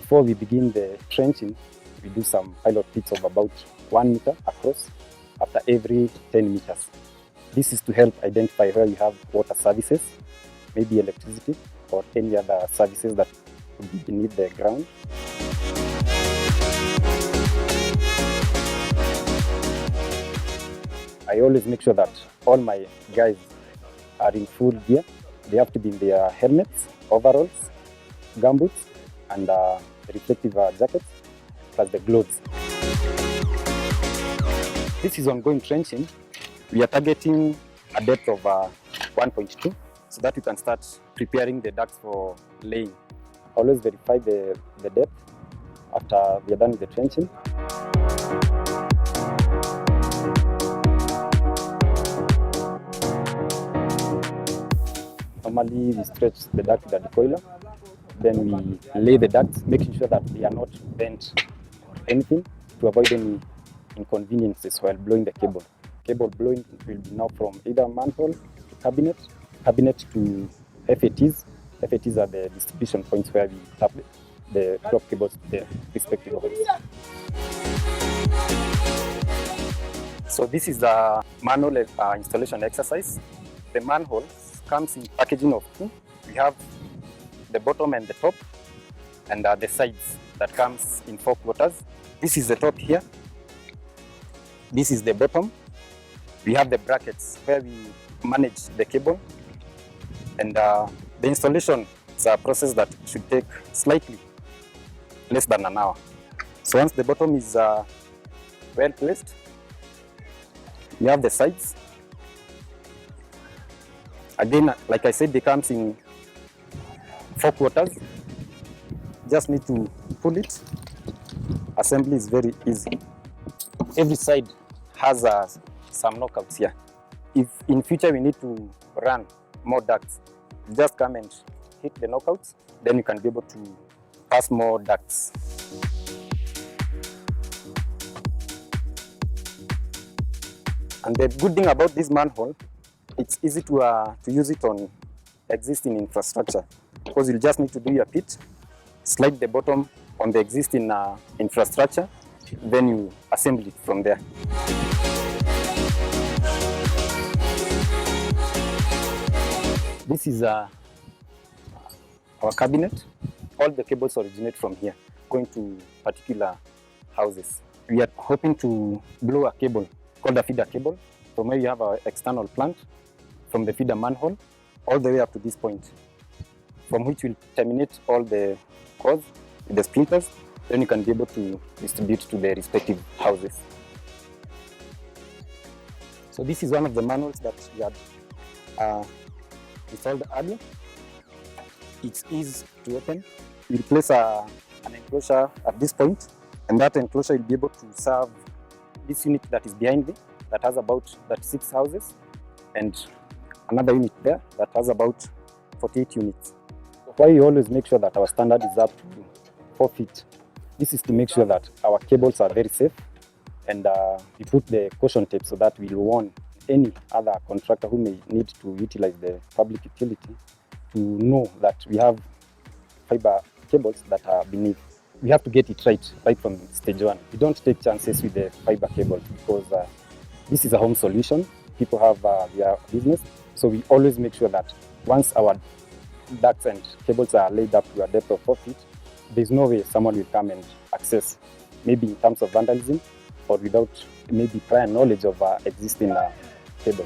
Before we begin the trenching, we do some pilot pits of about 1 meter across after every 10 meters. This is to help identify where you have water services, maybe electricity or any other services that would be beneath the ground. I always make sure that all my guys are in full gear. They have to be in their helmets, overalls, gumboots, and reflective jackets, plus the gloves. This is ongoing trenching. We are targeting a depth of 1.2, so that you can start preparing the ducts for laying. Always verify the depth after we are done with the trenching. Normally we stretch the duct with a decoiler, then we lay the ducts, making sure that they are not bent or anything to avoid any inconveniences while blowing the cable. Cable blowing will be now from either manhole to cabinet to FATs. FATs are the distribution points where we tap the drop cables to the respective holes. So this is the manhole installation exercise. The manhole comes in packaging of two. We have the bottom and the top, and the sides that comes in 4 quarters. This is the top here. This is the bottom. We have the brackets where we manage the cable, and the installation is a process that should take slightly less than an hour. So once the bottom is well placed, we have the sides. Again, like I said, they comes in 4 quarters. Just need to pull it. Assembly is very easy. Every side has some knockouts here. If in future we need to run more ducts, just come and hit the knockouts, then you can be able to pass more ducts. And the good thing about this manhole, it's easy to use it on existing infrastructure, because you'll just need to do your pit, slide the bottom on the existing infrastructure, then you assemble it from there. This is our cabinet. All the cables originate from here, going to particular houses. We are hoping to blow a cable called a feeder cable from where you have our external plant, from the feeder manhole, all the way up to this point, from which will terminate all the cords with the splitters. Then you can be able to distribute to the respective houses. So this is one of the manuals that we had installed earlier. It's easy to open. We'll place an enclosure at this point, and that enclosure will be able to serve this unit that is behind me, that has about 36 houses, and another unit there that has about 48 units. Why we always make sure that our standard is up to 4 feet. This is to make sure that our cables are very safe, and we put the caution tape so that we'll warn any other contractor who may need to utilize the public utility to know that we have fiber cables that are beneath. We have to get it right from stage 1. We don't take chances with the fiber cables, because this is a home solution. People have their business, so we always make sure that once our ducts and cables are laid up to a depth of 4 feet, there's no way someone will come and access, maybe in terms of vandalism or without maybe prior knowledge of existing cable.